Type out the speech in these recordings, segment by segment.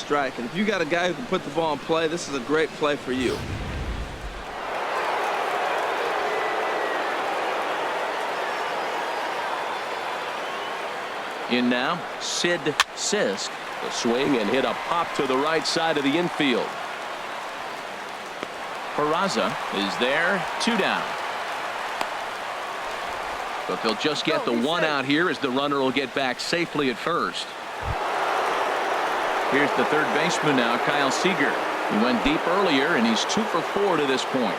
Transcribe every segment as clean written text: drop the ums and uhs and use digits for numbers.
strike. And if you got a guy who can put the ball in play, this is a great play for you. In now, Sid Sisk. The swing and hit a pop to the right side of the infield. Peraza is there, 2 down. But they'll just get the 1 out here as the runner will get back safely at first. Here's the third baseman now, Kyle Seager. He went deep earlier and he's 2 for 4 to this point.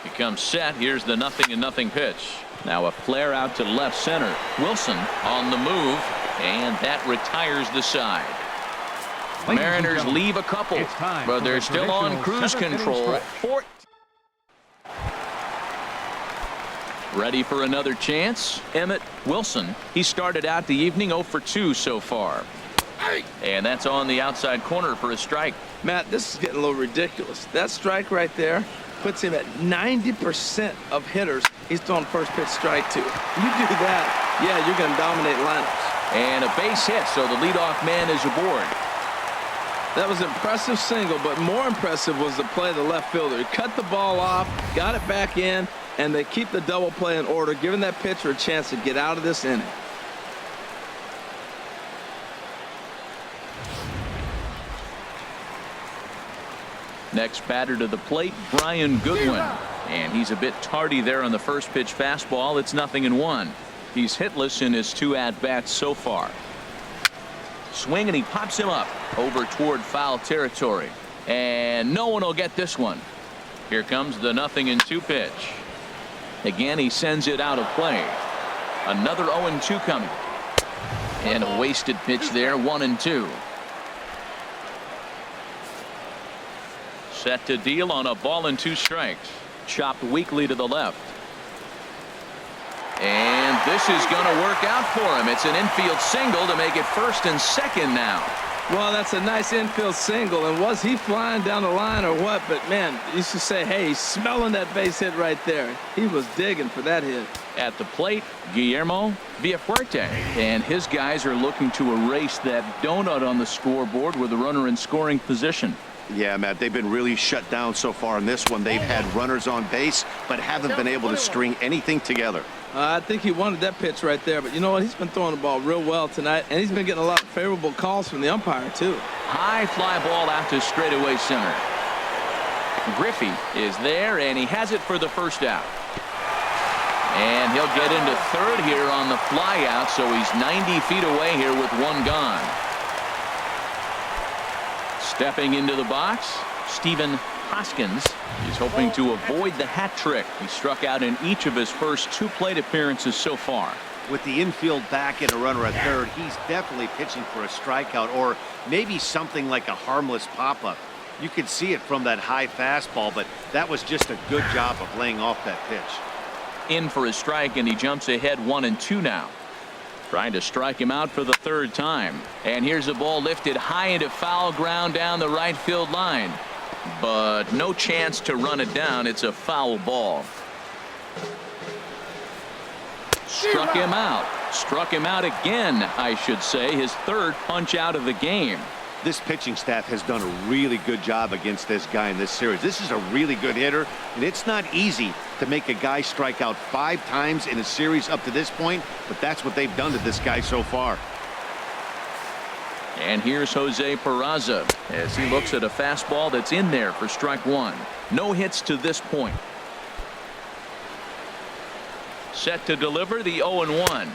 He comes set. Here's the 0-0 pitch. Now a flare out to left center. Wilson on the move, and that retires the side. Mariners leave a couple, but they're still on cruise control. Ready for another chance? Emmett Wilson. He started out the evening 0 for 2 so far. And that's on the outside corner for a strike. Matt, this is getting a little ridiculous. That strike right there puts him at 90% of hitters he's throwing first pitch strike to. You do that, yeah, you're going to dominate lineups. And a base hit, so the leadoff man is aboard. That was an impressive single, but more impressive was the play of the left fielder. He cut the ball off, got it back in, and they keep the double play in order, giving that pitcher a chance to get out of this inning. Next batter to the plate, Brian Goodwin. And he's a bit tardy there on the first pitch fastball. It's 0-1. He's hitless in his 2 at-bats so far. Swing, and he pops him up over toward foul territory. And no one will get this one. Here comes the 0-2 pitch. Again, he sends it out of play. Another 0-2 coming. And a wasted pitch there, 1-2. Set to deal on a ball and 2 strikes. Chopped weakly to the left. And this is going to work out for him. It's an infield single to make it first and second now. Well, that's a nice infield single. And was he flying down the line or what? But, man, you used to say, hey, he's smelling that base hit right there. He was digging for that hit. At the plate, Guillermo Villafuerte. And his guys are looking to erase that donut on the scoreboard with the runner in scoring position. Yeah, Matt, they've been really shut down so far in this one. They've had runners on base, but haven't been able to string anything together. I think he wanted that pitch right there, but you know what? He's been throwing the ball real well tonight, and he's been getting a lot of favorable calls from the umpire, too. High fly ball out to straightaway center. Griffey is there, and he has it for the first out. And he'll get into third here on the fly out, so he's 90 feet away here with 1 gone. Stepping into the box, Stephen Hoskins. He's hoping to avoid the hat trick. He struck out in each of his first 2 plate appearances so far. With the infield back and a runner at third, he's definitely pitching for a strikeout or maybe something like a harmless pop-up. You could see it from that high fastball, but that was just a good job of laying off that pitch. In for a strike, and he jumps ahead 1-2 now. Trying to strike him out for the 3rd time. And here's a ball lifted high into foul ground down the right field line. But no chance to run it down. It's a foul ball. Struck him out. Struck him out again, I should say. His 3rd punch out of the game. This pitching staff has done a really good job against this guy in this series. This is a really good hitter, and it's not easy to make a guy strike out 5 times in a series up to this point, but that's what they've done to this guy so far. And here's Jose Peraza as he looks at a fastball that's in there for strike 1. No hits to this point. Set to deliver the 0-1.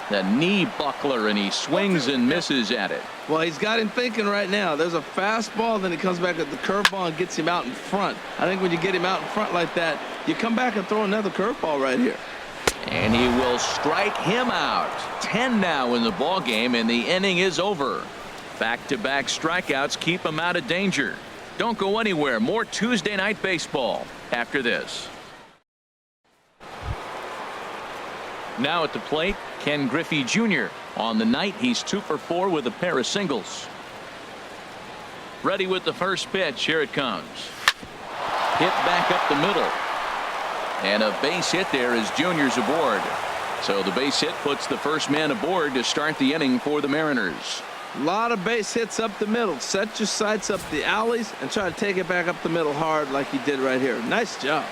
The knee buckler, and he swings and misses at it. Well, he's got him thinking right now. There's a fastball, then he comes back at the curveball and gets him out in front. I think when you get him out in front like that, you come back and throw another curveball right here. And he will strike him out. 10 now in the ball game, and the inning is over. Back-to-back strikeouts keep him out of danger. Don't go anywhere. More Tuesday Night Baseball after this. Now at the plate, Ken Griffey Jr. On the night, he's 2 for 4 with a pair of singles. Ready with the first pitch. Here it comes. Hit back up the middle. And a base hit there as Junior's aboard. So the base hit puts the first man aboard to start the inning for the Mariners. A lot of base hits up the middle. Set your sights up the alleys and try to take it back up the middle hard like he did right here. Nice job.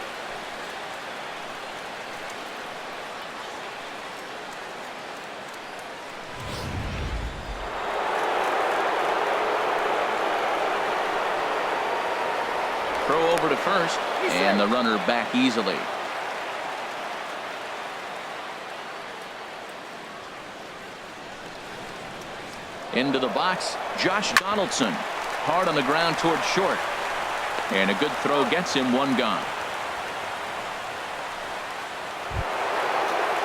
Throw over to first, and the runner back easily. Into the box, Josh Donaldson. Hard on the ground towards short. And a good throw gets him one gone.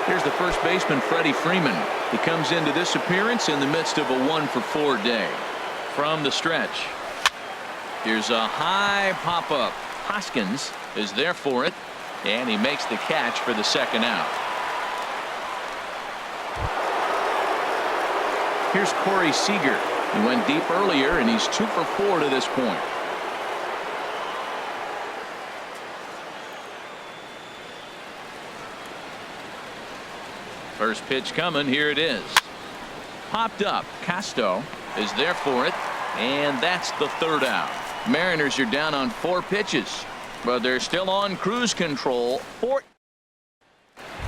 Here's the first baseman, Freddie Freeman. He comes into this appearance in the midst of a 1-for-4 day. From the stretch. Here's a high pop-up. Hoskins is there for it, and he makes the catch for the second out. Here's Corey Seager. He went deep earlier, and he's 2-for-4 to this point. First pitch coming. Here it is. Popped up. Casto is there for it, and that's the third out. Mariners are down on 4 pitches, but they're still on cruise control.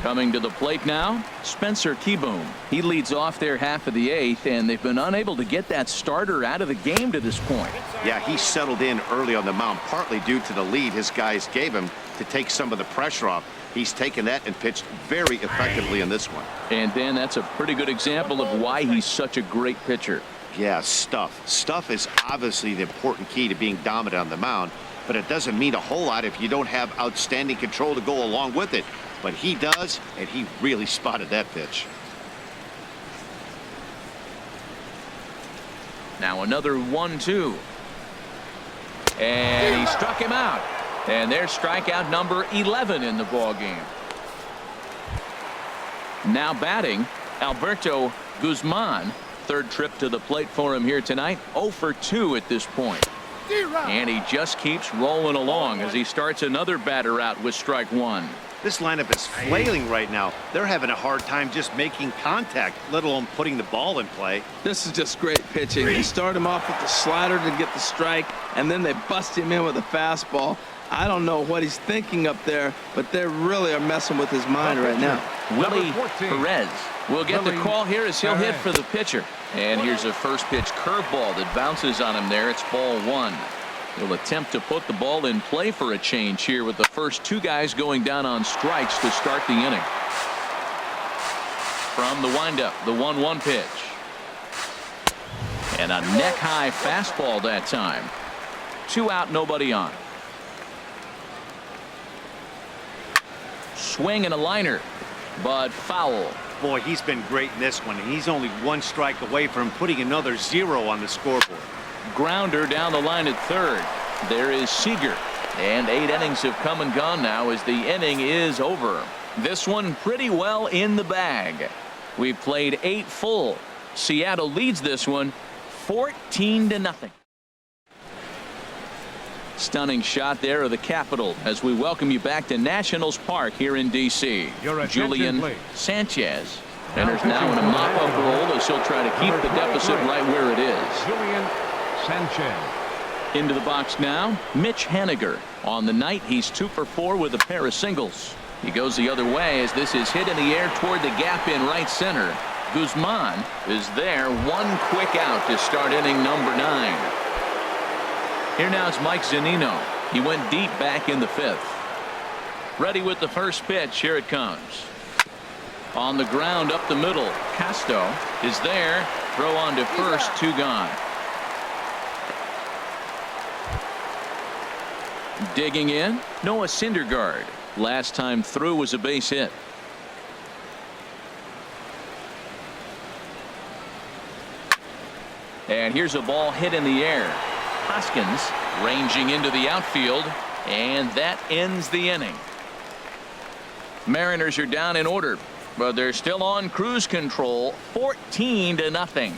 Coming to the plate now, Spencer Kieboom. He leads off their half of the 8th, and they've been unable to get that starter out of the game to this point. Yeah, he settled in early on the mound, partly due to the lead his guys gave him to take some of the pressure off. He's taken that and pitched very effectively in this one. And Dan, that's a pretty good example of why he's such a great pitcher. Yeah, stuff is obviously the important key to being dominant on the mound, but it doesn't mean a whole lot if you don't have outstanding control to go along with it. But he does, and he really spotted that pitch. Now another 1-2, and he struck him out, and there's strikeout number 11 in the ball game. Now batting, Alberto Guzman. Third trip to the plate for him here tonight. 0-for-2 at this point. And he just keeps rolling along as he starts another batter out with strike one. This lineup is flailing right now. They're having a hard time just making contact, let alone putting the ball in play. This is just great pitching. They start him off with the slider to get the strike, and then they bust him in with a fastball. I don't know what he's thinking up there, but they really are messing with his mind right now. Willie Perez will get the call here as he'll hit for the pitcher. And here's a first pitch curveball that bounces on him there. It's ball one. He'll attempt to put the ball in play for a change here with the first 2 guys going down on strikes to start the inning. From the windup, the 1-1 pitch. And a neck-high fastball that time. 2 out, nobody on. Swing and a liner, but foul. Boy, he's been great in this one, and he's only 1 strike away from putting another 0 on the scoreboard. Grounder down the line at third. There is Seager, and 8 innings have come and gone now as the inning is over. This one pretty well in the bag. We've played 8 full. Seattle leads this one 14-0. Stunning shot there of the Capitol as we welcome you back to Nationals Park here in D.C. Julian Sanchez enters now in a mop-up role as he'll try to keep the deficit right where it is. Julian Sanchez. Into the box now, Mitch Haniger. On the night, he's 2-for-4 with a pair of singles. He goes the other way as this is hit in the air toward the gap in right center. Guzman is there. 1 quick out to start inning number 9. Here now is Mike Zunino. He went deep back in the 5th. Ready with the first pitch. Here it comes. On the ground up the middle. Casto is there. Throw on to first. 2 gone. Digging in, Noah Syndergaard. Last time through was a base hit. And here's a ball hit in the air. Hoskins ranging into the outfield, and that ends the inning. Mariners are down in order, but they're still on cruise control. 14-0.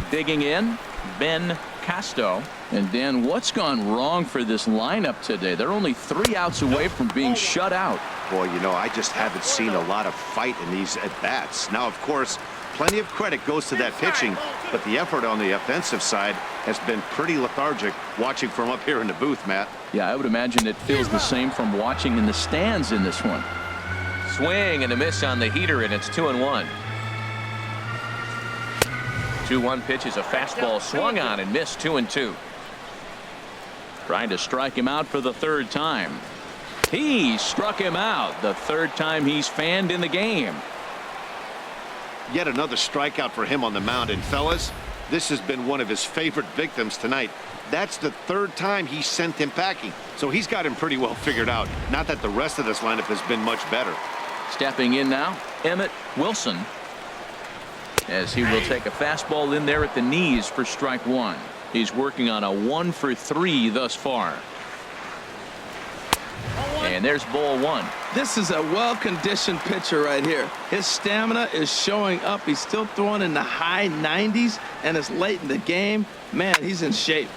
Digging in, Ben Casto. And Dan, what's gone wrong for this lineup today? They're only 3 outs away from being shut out. Boy, you know, I just haven't seen a lot of fight in these at-bats. Now, of course, plenty of credit goes to that pitching, but the effort on the offensive side has been pretty lethargic watching from up here in the booth, Matt. Yeah, I would imagine it feels the same from watching in the stands in this one. Swing and a miss on the heater, and it's 2-1. 2-1 pitch is a fastball swung on and missed. 2-2. Trying to strike him out for the 3rd time. He struck him out the 3rd time he's fanned in the game. Yet another strikeout for him on the mound. And fellas, this has been one of his favorite victims tonight. That's the 3rd time he sent him packing. So he's got him pretty well figured out. Not that the rest of this lineup has been much better. Stepping in now, Emmett Wilson, as he will take a fastball in there at the knees for strike 1. He's working on a 1 for 3 thus far. And there's ball 1. This is a well-conditioned pitcher right here. His stamina is showing up. He's still throwing in the high 90s, and it's late in the game. Man, he's in shape.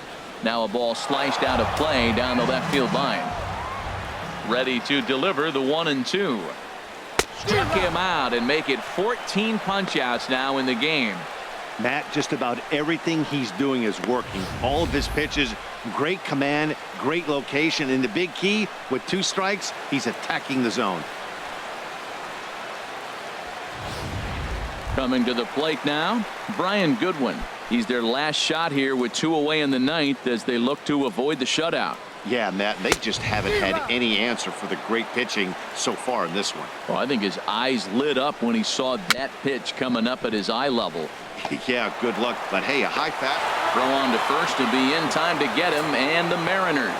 Now a ball sliced out of play down the left field line. Ready to deliver the 1-2. Struck him out and make it 14 punch-outs now in the game. Matt, just about everything he's doing is working. All of his pitches, great command, great location, and the big key, with 2 strikes, he's attacking the zone. Coming to the plate now, Brian Goodwin. He's their last shot here with 2 away in the 9th as they look to avoid the shutout. Yeah, Matt, they just haven't had any answer for the great pitching so far in this one. Well, I think his eyes lit up when he saw that pitch coming up at his eye level. Yeah, good luck. But hey, a high fat Throw on to first to be in time to get him, and the Mariners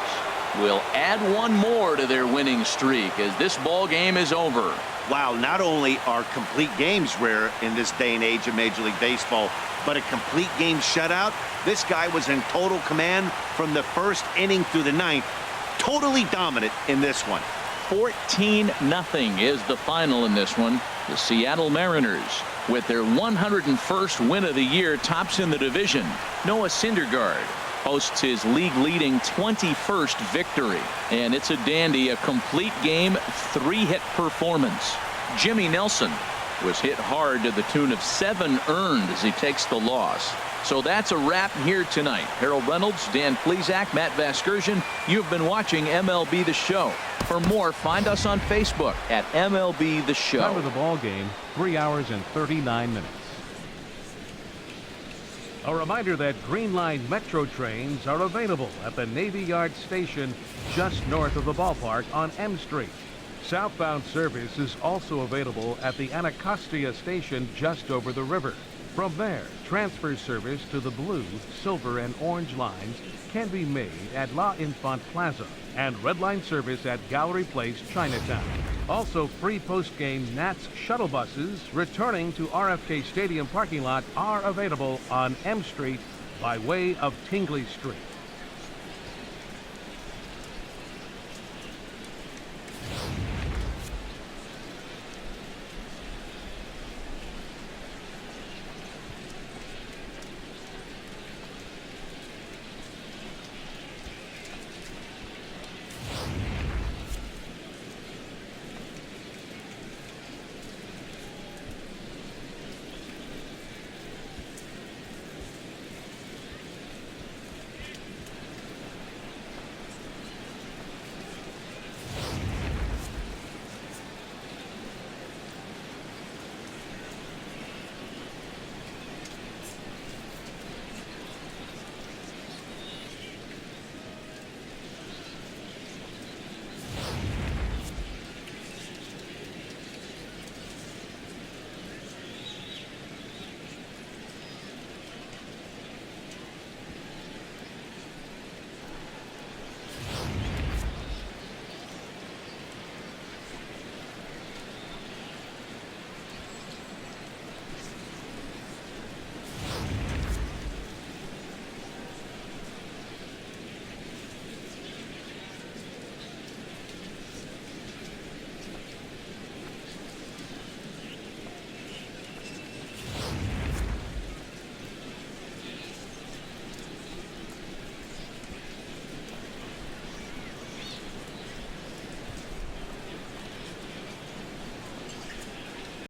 will add 1 more to their winning streak as this ball game is over. Wow, not only are complete games rare in this day and age of Major League Baseball, but a complete game shutout. This guy was in total command from the 1st inning through the 9th. Totally dominant in this one. 14-0 is the final in this one. The Seattle Mariners, with their 101st win of the year, tops in the division. Noah Syndergaard hosts his league-leading 21st victory. And it's a dandy, a complete game, 3-hit performance. Jimmy Nelson was hit hard to the tune of 7 earned as he takes the loss. So that's a wrap here tonight. Harold Reynolds, Dan Plesac, Matt Vasgersian. You've been watching MLB The Show. For more, find us on Facebook at MLB The Show. Time of the ball game, 3 hours and 39 minutes. A reminder that Green Line Metro trains are available at the Navy Yard station just north of the ballpark on M Street. Southbound service is also available at the Anacostia station just over the river. From there, transfer service to the blue, silver, and orange lines can be made at La Infant Plaza, and Red Line service at Gallery Place, Chinatown. Also, free post-game Nats shuttle buses returning to RFK Stadium parking lot are available on M Street by way of Tingley Street.